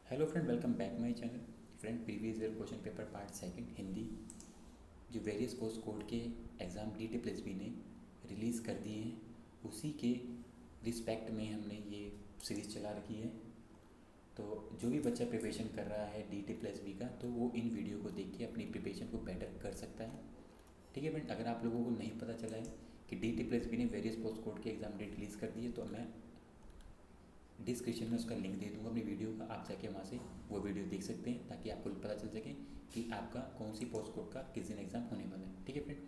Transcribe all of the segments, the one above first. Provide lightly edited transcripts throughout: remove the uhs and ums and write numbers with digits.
Hello friend, welcome back my channel. Friend, previous year question paper part second Hindi जो various post code के exam DTPSB ने release कर दिए हैं, उसी के रिस्पेक्ट में हमने ये सीरीज़ चला रखी है। तो जो भी बच्चा प्रिपरेशन कर रहा है DTPSB का, तो वो इन वीडियो को देख के अपनी प्रिपरेशन को बेटर कर सकता है। ठीक है फ्रेंड, अगर आप लोगों को नहीं पता चला है कि DTPSB ने वेरियस पोस्ट कोड के एग्ज़ाम डेट रिलीज़ कर दी है, तो मैं डिस्क्रिप्शन में उसका लिंक दे दूंगा अपनी वीडियो का, आप जाके वहाँ से वो वीडियो देख सकते हैं ताकि आपको पता चल सके कि आपका कौन सी पोस्ट कोड का किस दिन एग्ज़ाम होने वाला है। ठीक है फ्रेंड,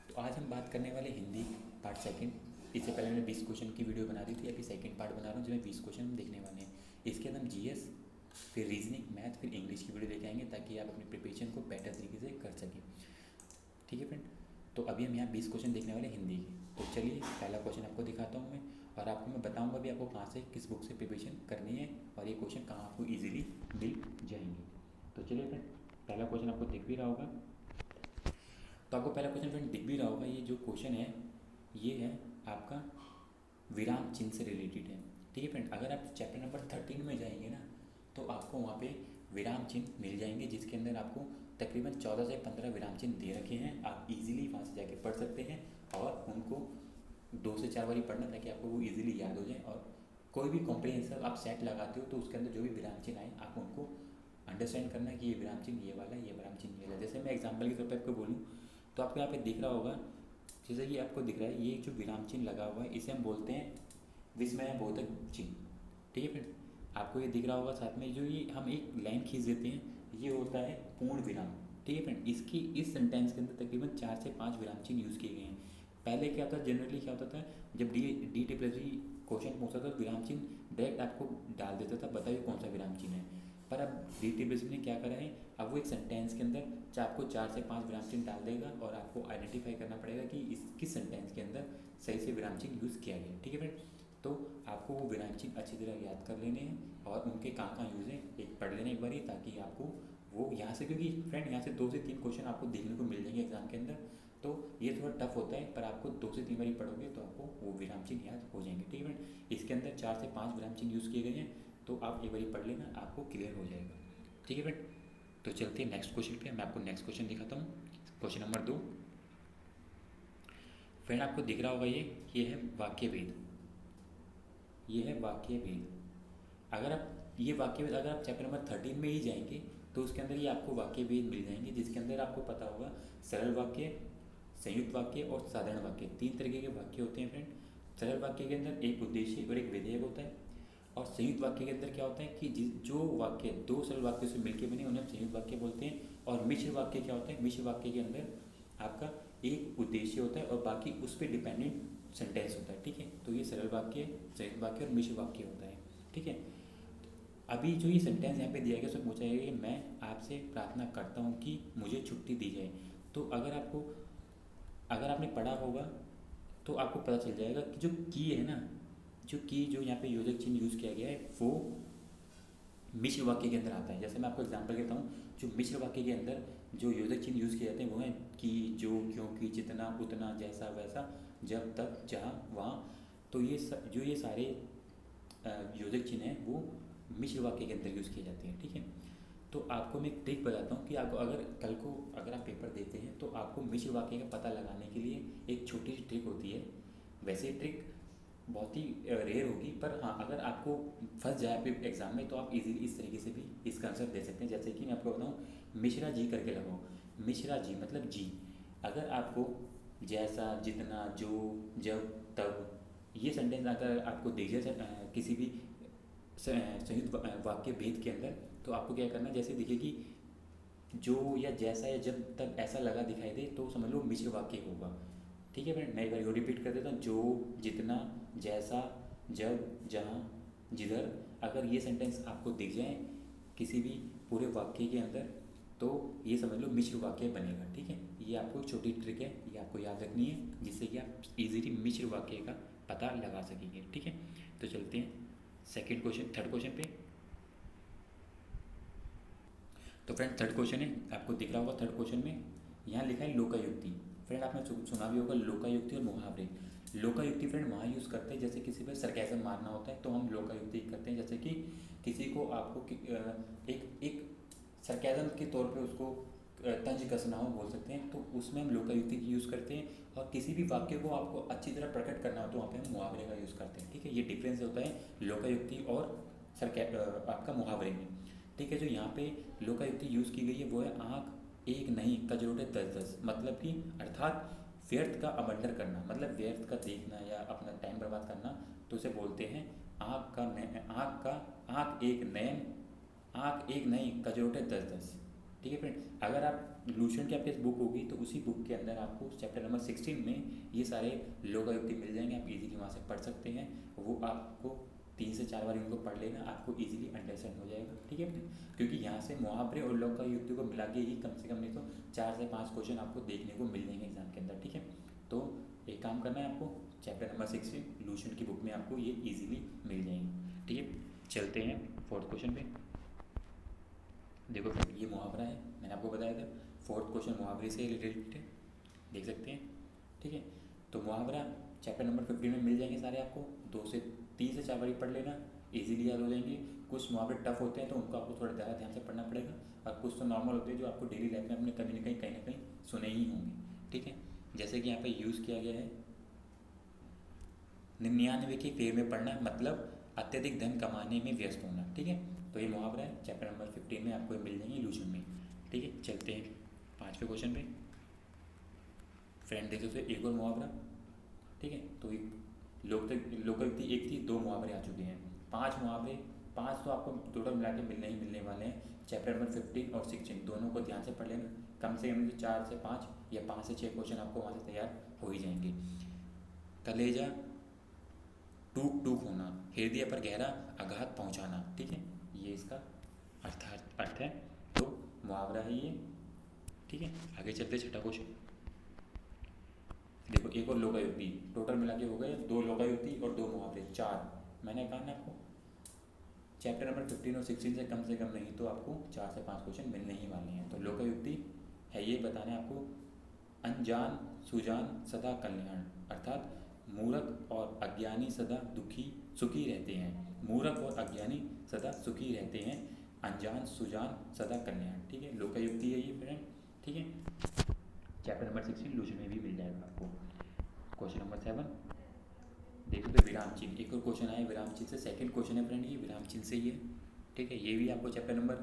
तो आज हम बात करने वाले हिंदी पार्ट सेकंड। इससे पहले मैंने 20 क्वेश्चन की वीडियो बना दी थी, अभी सेकंड पार्ट बना रहा हूँ जिसमें 20 क्वेश्चन हम देखने वाले हैं। इसके बाद हम GS, फिर रीजनिंग, मैथ, फिर इंग्लिश की वीडियो लेके आएंगे ताकि आप अपनी प्रिपरेशन को बेटर तरीके से कर सकें। ठीक है फ्रेंड, तो अभी हम यहाँ 20 क्वेश्चन देखने वाले हिंदी के। तो चलिए पहला क्वेश्चन आपको दिखाता हूँ मैं, और आपको मैं बताऊँगा भी आपको कहाँ से किस बुक से प्रिपरेशन करनी है और ये क्वेश्चन कहाँ आपको ईजिली मिल जाएंगे। तो चलिए फ्रेंड, पहला क्वेश्चन आपको दिख भी रहा होगा। तो आपको पहला क्वेश्चन फ्रेंड दिख भी रहा होगा, ये जो क्वेश्चन है ये है आपका विराम चिन्ह से रिलेटेड है। ठीक है फ्रेंड, अगर आप चैप्टर नंबर 13 में जाएंगे ना, तो आपको वहाँ पे विराम चिन्ह मिल जाएंगे, जिसके अंदर आपको तकरीबन 14 से 15 विराम चिन्ह दे रखे हैं। आप इजीली वहाँ से जाके पढ़ सकते हैं और उनको 2 से 4 बारी पढ़ना ताकि आपको वो इजीली याद हो जाए। और कोई भी कॉम्प्रिहेंसिव आप सेट लगाते हो तो उसके अंदर जो भी विराम चिन्ह आए आप उनको अंडरस्टैंड करना है कि ये विराम चिन्ह ये वाला, ये विराम चिन्ह ये वाला। जैसे मैं एग्जाम्पल के तौर पर आपको बोलूँ तो आपको यहाँ पे दिख रहा होगा, जैसे कि आपको दिख रहा है ये जो विराम चिन्ह लगा हुआ है इसे हम बोलते हैं विस्मय बोधक चिन्ह। ठीक है फ्रेंड, आपको ये दिख रहा होगा साथ में जो ये हम एक लाइन खींच देते हैं, ये होता है पूर्ण विराम। ठीक है फ्रेंड, इसकी इस सेंटेंस के अंदर तकरीबन 4 से 5 विराम चिन्ह यूज़ किए गए हैं। पहले क्या था, जनरली क्या होता था, जब DTPSB क्वेश्चन पूछता था विराम चिन्ह डायरेक्ट आपको डाल देता था, बताइए कौन सा विराम चिन्ह है। पर अब DTPSB ने क्या करा है, अब वो एक सेंटेंस के अंदर आपको 4 से 5 विराम चिन्ह डाल देगा और आपको आइडेंटिफाई करना पड़ेगा कि इस किस सेंटेंस के अंदर सही से विराम चिन्ह यूज़ किया गया। ठीक है फ्रेंड, तो आपको वो विराम चिन्ह अच्छी तरह याद कर लेने हैं और उनके कहाँ कहाँ यूज़ है एक पढ़ लेना एक बार ही, ताकि आपको वो यहाँ से, क्योंकि फ्रेंड यहाँ से 2 से 3 क्वेश्चन आपको देखने को मिल जाएंगे एग्जाम के अंदर, तो ये थोड़ा टफ होता है, पर आपको 2 से 3 बारी पढ़ोगे तो आपको वो विराम चिन्ह याद हो जाएंगे। ठीक है फ्रेंड, इसके अंदर 4 से 5 विराम चिन्ह यूज़ किए गए हैं, तो आप एक बारी पढ़ लेना, आपको क्लियर हो जाएगा। ठीक है फ्रेंड, तो चलते हैं नेक्स्ट क्वेश्चन पे। मैं आपको नेक्स्ट क्वेश्चन दिखाता हूँ, क्वेश्चन नंबर 2। फ्रेंड आपको दिख रहा होगा ये है वाक्य भेद, ये है वाक्य भेद। अगर आप ये वाक्य भेद अगर आप चैप्टर नंबर 13 में ही जाएंगे तो उसके अंदर ये आपको वाक्य भेद मिल जाएंगे, जिसके अंदर आपको पता होगा सरल वाक्य, संयुक्त वाक्य और साधारण वाक्य, 3 तरीके के वाक्य होते हैं फ्रेंड। सरल वाक्य के अंदर एक उद्देश्य और एक विधेयक होता है, और संयुक्त वाक्य के अंदर क्या होता है कि जो वाक्य 2 सरल वाक्यों से मिलकर बने उन्हें हम संयुक्त वाक्य बोलते हैं। और मिश्र वाक्य क्या होता है, मिश्र वाक्य के अंदर आपका एक उद्देश्य होता है और बाकी उस पर डिपेंडेंट सेंटेंस होता है। ठीक है, तो ये सरल वाक्य, संयुक्त वाक्य और मिश्र वाक्य होता है। ठीक है, अभी जो ये सेंटेंस यहाँ पे दिया गया उसमें पूछा गया कि मैं आपसे प्रार्थना करता हूँ कि मुझे छुट्टी दी जाए। तो अगर आपने पढ़ा होगा तो आपको पता चल जाएगा कि जो की है ना, जो यहाँ पे योजक चिन्ह यूज़ किया गया है वो मिश्र वाक्य के अंदर आता है। जैसे मैं आपको एग्जांपल देता हूँ, जो मिश्र वाक्य के अंदर जो योजक चिन्ह यूज़ किए जाते हैं वो हैं कि, जो, क्योंकि, जितना, उतना, जैसा, वैसा, जब, तक, जहाँ, वहाँ। तो ये सारे योजक चिन्ह हैं वो मिश्र वाक्य के अंदर यूज़ किए जाते हैं। ठीक है, तो आपको मैं एक ट्रिक बताता हूँ कि आपको अगर कल को अगर आप पेपर देते हैं तो आपको मिश्र वाक्य का पता लगाने के लिए एक छोटी सी ट्रिक होती है। वैसे ट्रिक बहुत ही रेयर होगी, पर हाँ अगर आपको फंस जाए आपके एग्जाम में तो आप इजीली इस तरीके से भी इसका आंसर दे सकते हैं। जैसे कि मैं आपको बताऊँ, मिश्रा जी करके लगाओ, मिश्रा जी मतलब जी। अगर आपको जैसा, जितना, जो, जब, तब, ये सेंटेंस अगर आपको दिख जाए किसी भी संयुक्त वाक्य भेद के अंदर, तो आपको क्या करना है, जैसे देखिए कि जो या जैसा या जब तक ऐसा लगा दिखाई दे तो समझ लो मिश्र वाक्य होगा। ठीक है फ्रेंड, मैं एक बार रिपीट कर देता हूँ, जो, जितना, जैसा, जब, जहाँ, जिधर। अगर ये सेंटेंस आपको दिख जाए किसी भी पूरे वाक्य के अंदर तो ये समझ लो मिश्र वाक्य बनेगा। ठीक है, ये आपको छोटी ट्रिक है, ये आपको याद रखनी है जिससे कि आप इजीली मिश्र वाक्य का पता लगा सकेंगे। ठीक है, तो चलते हैं थर्ड क्वेश्चन पे। तो फ्रेंड थर्ड क्वेश्चन है, आपको दिख रहा होगा थर्ड क्वेश्चन में यहाँ लिखा है लोकायुक्ति। फ्रेंड आपने सुना भी होगा लोकायुक्ति और मुहावरे। लोकायुक्ति फ्रेंड वहाँ यूज़ करते हैं जैसे किसी पर सरकैज़म मारना होता है तो हम लोकायुक्ति करते हैं। जैसे कि किसी को आपको एक एक सरकाज़म के तौर पे उसको तंज कसना हो बोल सकते हैं, तो उसमें हम लोकायुक्ति यूज़ करते हैं। और किसी भी वाक्य को आपको अच्छी तरह प्रकट करना हो तो वहाँ पे हम मुहावरे का यूज़ करते हैं। ठीक है, ये डिफरेंस होता है लोकायुक्ति और आपका मुहावरे में। ठीक है, जो यहाँ पे लोकायुक्ति यूज़ की गई है वो है आँख एक नहीं कजरोटे 10-10, मतलब कि अर्थात व्यर्थ का अवंडर करना, मतलब व्यर्थ का देखना या अपना टाइम बर्बाद करना, तो उसे बोलते हैं आँख एक नई कजरोटे 10-10। ठीक है फ्रेंड, अगर आप लूशन की आपके बुक होगी तो उसी बुक के अंदर आपको चैप्टर नंबर 16 में ये सारे लोकायुक्ति मिल जाएंगे, आप इजीली वहाँ से पढ़ सकते हैं। वो आपको 3 से 4 बार उनको पढ़ लेना, आपको इजीली अंडरस्टैंड हो जाएगा। ठीक है, क्योंकि यहाँ से मुहावरे और लोकायुक्ति को मिला के ही कम से कम नहीं तो 4 से 5 क्वेश्चन आपको देखने को मिल जाएंगे एग्जाम के अंदर। ठीक है, तो एक काम करना है आपको, चैप्टर नंबर 16 लूशन की बुक में आपको ये ईजिली मिल जाएंगे। ठीक है, चलते हैं 4th क्वेश्चन पे। देखो फ्रेंड, ये मुहावरा है, मैंने आपको बताया था 4th क्वेश्चन मुहावरे से रिलेटेड है, देख सकते हैं। ठीक है, तो मुहावरा चैप्टर नंबर 15 में मिल जाएंगे सारे आपको, 3 से 4 बार पढ़ लेना, इजीली याद हो जाएंगे। कुछ मुहावरे टफ होते हैं तो उनको आपको थोड़ा ज़्यादा ध्यान से पढ़ना पड़ेगा, और कुछ तो नॉर्मल होते हैं जो आपको डेली लाइफ में अपने कहीं ना कहीं सुने ही होंगे। ठीक है, जैसे कि यहाँ पे यूज़ किया गया है 99 की फेर में पढ़ना, मतलब अत्यधिक धन कमाने में व्यस्त होना। ठीक है, तो ये मुहावरा है चैप्टर नंबर 15 में आपको मिल जाएंगे इल्यूशन में। ठीक है, चलते हैं 5वें क्वेश्चन पे। फ्रेंड देखो तो एक और मुहावरा। ठीक है, तो लोकोक्ति एक थी, 2 मुहावरे आ चुके हैं, 5 मुहावरे, 5 तो आपको टोटल मिला के मिलने वाले हैं। चैप्टर नंबर 15 और 16 दोनों को ध्यान से पढ़ लेना, कम से कम 4 से 5 या 5 से 6 क्वेश्चन आपको वहाँ से तैयार हो ही जाएंगे। कलेजा टूक टूक होना, हृदय पर गहरा आघात पहुँचाना। ठीक है, ये इसका अर्थ है, तो मुहावरा है ये। ठीक है, आगे चलते 6ठा क्वेश्चन। देखो एक और लोकायुक्ति, टोटल मिला के हो गए 2 लोकायुक्ति और 2 मुहावरे, 4। मैंने कहा ना आपको चैप्टर नंबर 15 और 16 से कम नहीं तो आपको 4 से 5 क्वेश्चन मिलने ही वाले हैं। तो लोकायुक्ति है ये बताने आपको, अनजान सुजान सदा कल्याण, अर्थात मूर्ख और अज्ञानी सदा सुखी रहते हैं। मूर्ख और अज्ञानी सदा सुखी रहते हैं, अनजान सुजान सदा कल्याण। ठीक है, लोकायुक्ति है ये फ्रेंड। ठीक है, चैप्टर नंबर 16 लूशन में भी मिल जाएगा आपको। क्वेश्चन नंबर 7 देखो तो विराम चिन्ह, एक और क्वेश्चन आया विराम चिन्ह से, सेकंड क्वेश्चन है फ्रेंड ये विराम चिन्ह से ही है। ठीक है, ये भी आपको चैप्टर नंबर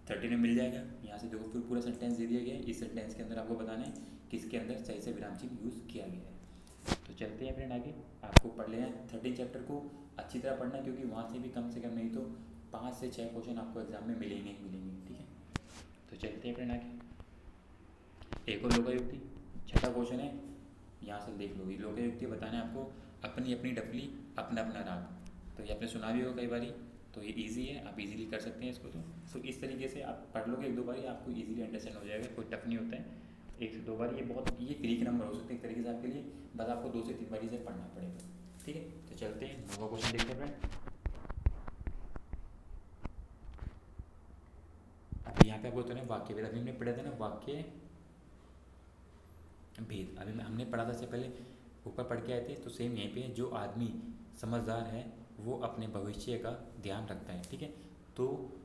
13 में मिल जाएगा। यहाँ से देखो फिर पूरा सेंटेंस दे दिया गया है, इस सेंटेंस के अंदर आपको बताना है किसके अंदर सही से विराम चिन्ह यूज़ किया गया है। तो चलते हैं फ्रेंड आगे, आपको पढ़ लेना 13 चैप्टर को अच्छी तरह पढ़ना, क्योंकि वहाँ से भी कम से कम नहीं तो 5 से 6 क्वेश्चन आपको एग्जाम में मिलेंगे ही मिलेंगे। ठीक है, तो चलते हैं फ्रेंड आगे। एक और लोकायुक्ति 6ठा क्वेश्चन है, यहाँ से देख लो। लोकायुक्ति बताना है आपको, अपनी अपनी डफली अपना अपना राग। तो ये आपने सुना भी होगा कई बारी, तो ये इजी है, आप इजीली कर सकते हैं इसको। तो इस तरीके से आप पढ़ लोगे 1-2 बार, आपको इजीली अंडरस्टैंड हो जाएगा, कोई टफ नहीं होता है। 1 से 2 बार ये फ्री के नंबर हो सकते हैं एक तरीके से आपके लिए, बस आपको 2 से 3 बार इसे पढ़ना पड़ेगा। ठीक है, तो चलते हैं 9वां क्वेश्चन देखते हैं फ्रेंड। अभी यहाँ पे आपको तो ना वाक्य भेद, अभी हमने पढ़ा था ना वाक्य भेद, अभी हमने पढ़ा था इससे पहले, ऊपर पढ़ के आए थे। तो सेम यहीं पे जो आदमी समझदार है वो अपने भविष्य का ध्यान रखता है। ठीक है, तो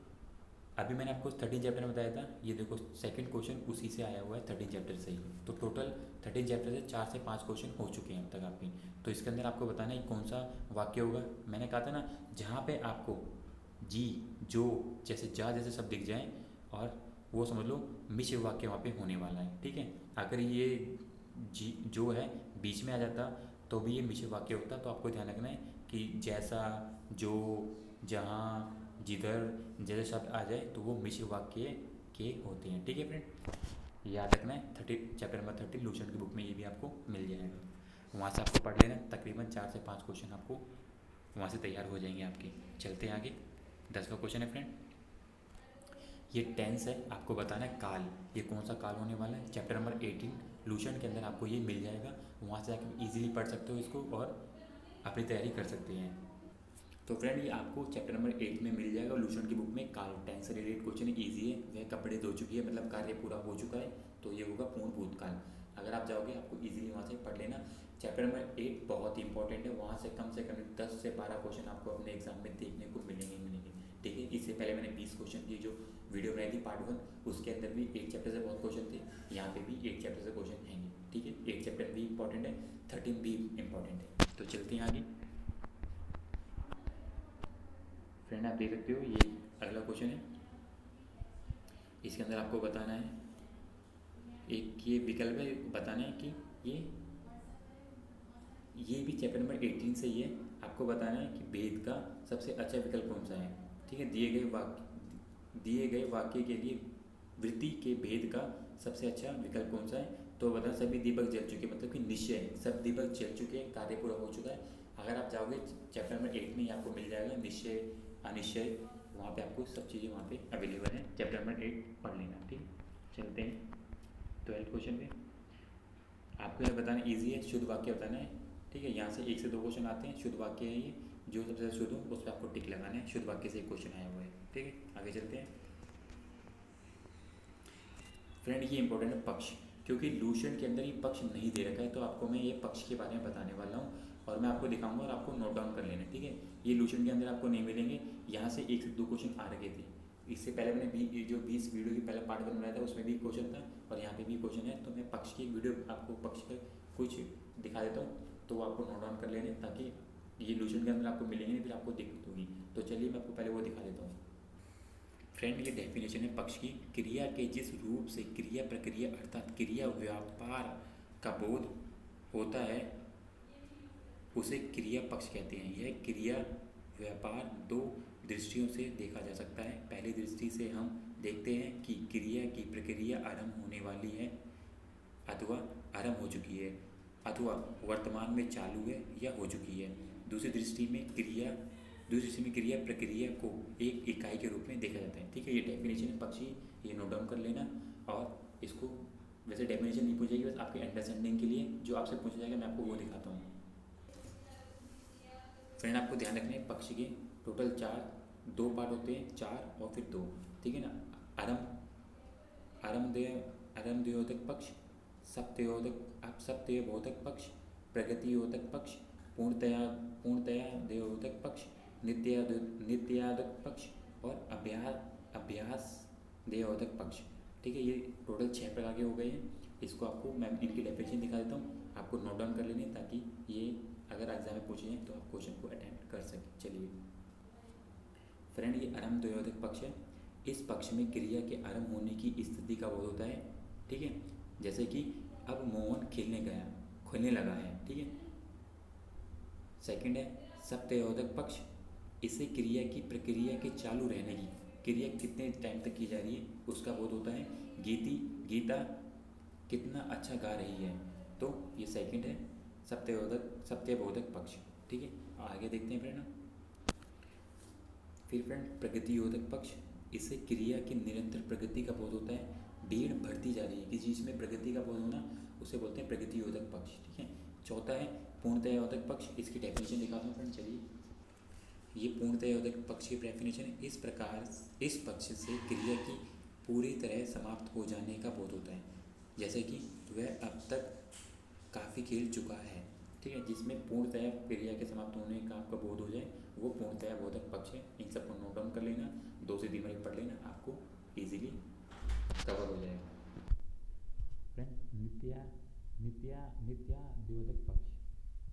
अभी मैंने आपको 13 चैप्टर में बताया था, ये देखो सेकंड क्वेश्चन उसी से आया हुआ है 13 चैप्टर से ही। तो टोटल 13 चैप्टर से 4 से 5 क्वेश्चन हो चुके हैं अब तक आपकी। तो इसके अंदर आपको बताना है कौन सा वाक्य होगा। मैंने कहा था ना, जहाँ पे आपको जी जो जैसे जा जैसे सब दिख जाएँ और वो समझ लो मिश्र वाक्य वहाँ पे होने वाला है। ठीक है, अगर ये जी जो है बीच में आ जाता तो भी ये मिश्र वाक्य होता। तो आपको ध्यान रखना है कि जैसा जो जहाँ जिधर जैसे शब्द आ जाए तो वो मिश्र वाक्य के होते हैं। ठीक है फ्रेंड, याद रखना है। 30 चैप्टर नंबर 30 लूशन की बुक में ये भी आपको मिल जाएगा, वहाँ से आपको पढ़ लेना। तकरीबन 4 से 5 क्वेश्चन आपको वहाँ से तैयार हो जाएंगे आपके। चलते हैं आगे, 10वां क्वेश्चन है फ्रेंड, ये टेंस है, आपको बताना है काल, ये कौन सा काल होने वाला है। चैप्टर नंबर 18 लूशन के अंदर आपको ये मिल जाएगा, वहाँ से आके ईजिली पढ़ सकते हो इसको और अपनी तैयारी कर सकते हैं। तो फ्रेंड ये आपको चैप्टर नंबर 8 में मिल जाएगा लूशन की बुक में। काल टेंस से रिलेटेड क्वेश्चन ईजी है, वह कपड़े धो चुकी है, मतलब कार्य पूरा हो चुका है, तो ये होगा पूर्ण भूतकाल। अगर आप जाओगे आपको ईजिली वहाँ से पढ़ लेना। चैप्टर नंबर 8 बहुत ही इंपॉर्टेंट है, वहाँ से कम 10 से 12 क्वेश्चन आपको अपने एग्जाम में देखने को मिलेंगे। ठीक है, इस क्वेश्चन की जो वीडियो बनाई थी पार्ट 1, उसके अंदर भी 8 चैप्टर से बहुत क्वेश्चन थे, यहाँ पे भी 8 चैप्टर से क्वेश्चन हैं। ठीक है, 8 चैप्टर भी इंपॉर्टेंट है, 13 भी इंपॉर्टेंट है। तो चलते हैं आगे। फ्रेंड आप देख सकते हो ये अगला क्वेश्चन है। इसके अंदर आपको बताना है, एक ये विकल्प है, बताना है कि ये भी चैप्टर नंबर 18 से ही है। आपको बताना है कि भेद का सबसे अच्छा विकल्प कौन सा है। ठीक है, दिए गए वाक्य के लिए वृत्ति के भेद का सबसे अच्छा विकल्प कौन सा है। तो बताना सभी दीपक जल चुके, मतलब कि निश्चय सब दीपक जल चुके, कार्य पूरा हो चुका है। अगर आप जाओगे चैप्टर नंबर 8 में आपको मिल जाएगा निश्चय अनिश्चय, वहाँ पे आपको सब चीज़ें वहाँ पे अवेलेबल हैं। चैप्टर नंबर 8 पढ़ लेना। ठीक, चलते हैं 12 क्वेश्चन पे। आपको यह बताना ईजी है, शुद्ध वाक्य बताना है। ठीक है, यहाँ से 1 से 2 क्वेश्चन आते हैं, शुद्ध वाक्य है ये, जो सबसे ज़्यादा शुद्ध हो उस पर आपको टिक लगाना है। शुद्ध वाक्य से एक क्वेश्चन आया हुआ है। ठीक है, आगे चलते हैं। फ्रेंड ये इंपॉर्टेंट है पक्ष, क्योंकि लूशन के अंदर ये पक्ष नहीं दे रखा है, तो आपको मैं ये पक्ष के बारे में बताने वाला हूँ और मैं आपको दिखाऊंगा और आपको नोट डाउन कर लेना है। ठीक है, ये लूशन के अंदर आपको नहीं मिलेंगे। यहाँ से 1 से 2 क्वेश्चन आ रखे थे, इससे पहले मैंने भी जो 20 वीडियो की पहले पार्ट 1 बनाया था उसमें भी क्वेश्चन था और यहाँ पे भी क्वेश्चन है। तो मैं पक्ष की वीडियो आपको पक्ष का कुछ दिखा देता हूँ, तो वो आपको नोट डाउन कर लेने, ताकि ये लूशन के अंदर आपको मिलेंगे नहीं, फिर आपको दिक्कत होगी। तो चलिए मैं आपको पहले वो दिखा देता हूँ। फ्रेंड ये डेफिनेशन है पक्ष की, क्रिया के जिस रूप से क्रिया प्रक्रिया अर्थात क्रिया व्यापार का बोध होता है उसे क्रिया पक्ष कहते हैं। यह क्रिया व्यापार 2 दृष्टियों से देखा जा सकता है। पहली दृष्टि से हम देखते हैं कि क्रिया की प्रक्रिया आरंभ होने वाली है अथवा आरंभ हो चुकी है अथवा वर्तमान में चालू है या हो चुकी है। दूसरी दृष्टि में क्रिया प्रक्रिया को एक इकाई के रूप में देखा जाता है। ठीक है, ये डेफिनेशन है पक्ष की, ये नोट डाउन कर लेना। और इसको वैसे डेफिनेशन नहीं पूछेगी, बस आपके अंडरस्टैंडिंग के लिए जो आपसे पूछा जाएगा मैं आपको वो दिखाता हूँ। फ्रेंड आपको ध्यान रखना है पक्ष के टोटल 2 पार्ट होते हैं, 4 और फिर 2। ठीक है ना, आरम्भयोदक पक्ष, सप्तयोदक पक्ष, प्रगतियोदक पक्ष, पूर्णतया देयोदक पक्ष, नित्यादक पक्ष और अभ्यास देयोदक पक्ष। ठीक है, ये टोटल 6 प्रकार के हो गए हैं। इसको आपको मैं इनकी डेफिनेशन दिखा देता हूँ, आपको नोट डाउन कर लेने, ताकि ये अगर एग्जाम में पूछे हैं तो आप क्वेश्चन को अटेम्प्ट कर सकें। चलिए फ्रेंड ये आरंभ द्वयोदक पक्ष है। इस पक्ष में क्रिया के आरंभ होने की स्थिति का बोध होता है। ठीक है, जैसे कि अब मोहन खेलने लगा है। ठीक है, सेकंड है सप्तयोदक पक्ष, इससे क्रिया की प्रक्रिया के चालू रहने की, क्रिया कितने टाइम तक की जा रही है उसका बोध होता है। गीता कितना अच्छा गा रही है, तो ये सेकंड है सत्यबोधक पक्ष। ठीक है, आगे देखते हैं फ्रेंड। फिर फ्रेंड प्रगतियोदक पक्ष, इससे क्रिया की निरंतर प्रगति का बोध होता है। भीड़ बढ़ती जा रही है, किसी चीज़ में प्रगति का बोध होना उसे बोलते हैं प्रगतियोदक पक्ष। ठीक है, चौथा है पूर्णतयोदक पक्ष, इसकी डेफिनेशन दिखाता हूँ फ्रेंड। चलिए ये पूर्णतयोदक पक्ष की डेफिनेशन है। इस प्रकार इस पक्ष से क्रिया की पूरी तरह समाप्त हो जाने का बोध होता है, जैसे कि वह अब तक काफ़ी खेल चुका है। ठीक है, जिसमें पूर्णतया क्रिया के समाप्त होने का आपका बोध हो जाए वो पूर्णतया बोधक पक्ष है। इन सबको नोट डाउन कर लेना, 2 से 3 मिनट पढ़ लेना, आपको इजीली कवर हो जाएगा। फ्रेंड नित्याद्योदक पक्ष,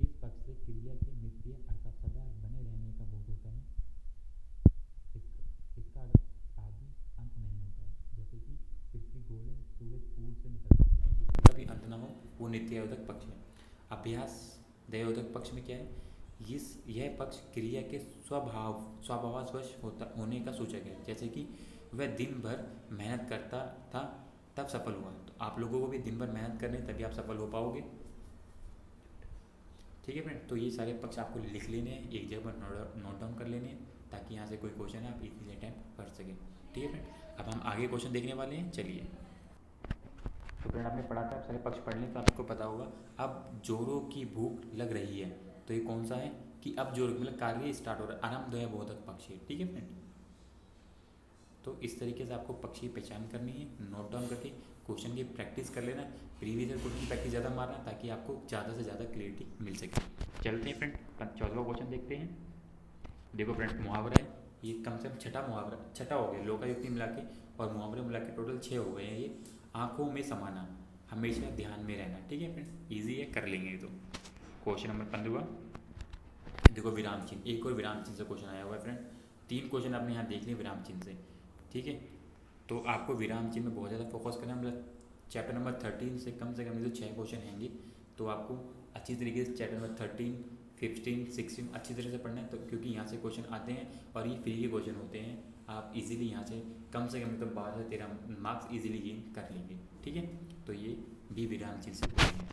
इस पक्ष से क्रिया के नित्य अर्थात सदा बने रहने का बोध होता है। इसका अर्थ आदि अंत नहीं होता है, जैसे कि पृथ्वी गोल है, सूरज पूर्व से निकलता है, इसका भी अंत ना हो, वो नित्याद्योदक पक्ष है। अभ्यास देयोदक पक्ष में क्या है, यह पक्ष क्रिया के स्वभाववश होने का सूचक है, जैसे कि वह दिन भर मेहनत करता था तब सफल हुआ। तो आप लोगों को भी दिन भर मेहनत करने तभी आप सफल हो पाओगे। ठीक है फ्रेंड, तो ये सारे पक्ष आपको लिख लेने हैं, एक जगह पर नोट डाउन कर लेने हैं, ताकि यहाँ से कोई क्वेश्चन है आप इजीली अटेम्प्ट कर सकें। ठीक है फ्रेंड, अब हम आगे क्वेश्चन देखने वाले हैं। चलिए, तो फ्रेंड आपने पढ़ा था, आप सारे पक्ष पढ़ लें तो आपको पता होगा। अब जोरों की भूख लग रही है, तो ये कौन सा है कि अब जोर मतलब कार्य स्टार्ट हो रहा है, आरम्भयोदक पक्ष है। ठीक है फ्रेंड, तो इस तरीके से आपको पक्ष की पहचान करनी है, नोट डाउन करके क्वेश्चन की प्रैक्टिस कर लेना, प्रीवियस ईयर क्वेश्चन की प्रैक्टिस ज़्यादा मारना, ताकि आपको ज़्यादा से ज़्यादा क्लियरिटी मिल सके। चलते हैं फ्रेंड, 14वां क्वेश्चन देखते हैं। देखो फ्रेंड, मुहावरा है, ये कम से कम छठा हो गया, लोकायुक्ति मिला के और मुहावरे मिला के टोटल 6 हो गए हैं ये। आँखों में समाना, हमेशा ध्यान में रहना। ठीक है फ्रेंड, ईजी है, कर लेंगे ये तो। क्वेश्चन नंबर 15 देखो, विराम चिन्ह, एक और विराम चिन्ह से क्वेश्चन आया हुआ है फ्रेंड। 3 क्वेश्चन आपने यहाँ देख लिए विराम चिन्ह से। ठीक है, तो आपको विराम चिन्ह में बहुत ज़्यादा फोकस करना है, मतलब चैप्टर नंबर 13 से कम नहीं तो 6 क्वेश्चन आएंगे, तो आपको अच्छी तरीके से चैप्टर नंबर 13, 15, 16 अच्छी तरह से पढ़ना है, तो क्योंकि यहाँ से क्वेश्चन आते हैं और ये फ्री के क्वेश्चन होते हैं। आप इजीली यहाँ से कम तो 12 से 13 मार्क्स इजीली गेन कर लेंगे। ठीक है, तो ये भी विराम चिन्ह से क्वेश्चन है।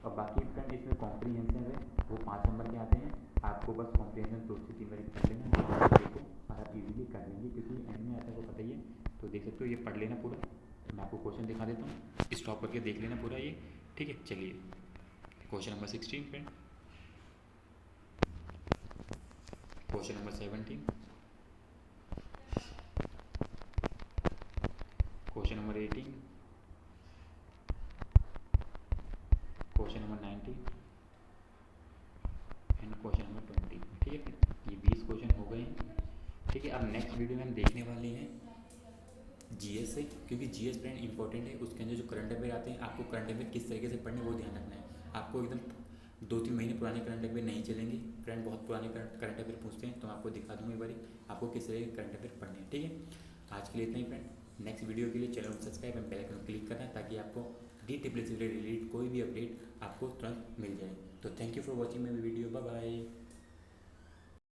और बाकी फ्रेंड इसमें कॉम्प्रीहेंशन है, वो 5 नंबर के आते हैं। आपको बस कॉम्प्रीहेंशन 2 से 3 बार कर लेना देखो, और आप इजीली कर लेंगे, क्योंकि एंड में आता है, को पता ही है। तो देख सकते हो, ये पढ़ लेना पूरा। मैं आपको क्वेश्चन दिखा देता हूँ, स्टॉप करके देख लेना पूरा ये। ठीक है, चलिए question number 16 friend. Question number 17, question number 18, question number 19 and question number 20। ठीक है फ्रेंड, ये 20 क्वेश्चन हो गए हैं। ठीक है, अब नेक्स्ट वीडियो में हम देखने वाले हैं जीएस से, क्योंकि जीएस फ्रेंड इंपॉर्टेंट है। उसके अंदर जो करंट अफेयर आते हैं, आपको करंट अफेयर किस तरीके से पढ़ने वो ध्यान रखना है। आपको एकदम 2-3 महीने पुराने करंट अफेयर नहीं चलेंगे फ्रेंड, बहुत पुराने करंट अफेयर पूछते हैं, तो आपको दिखा दूँगा एक बार आपको किस तरह के करंट अफेयर पढ़ने हैं। ठीक है, आज के लिए इतना ही फ्रेंड। नेक्स्ट वीडियो के लिए चैनल को subscribe and bell icon click करना, ताकि आपको DSSS से रिलेटेड कोई भी अपडेट आपको तुरंत मिल जाए। तो thank you for watching my video, bye bye.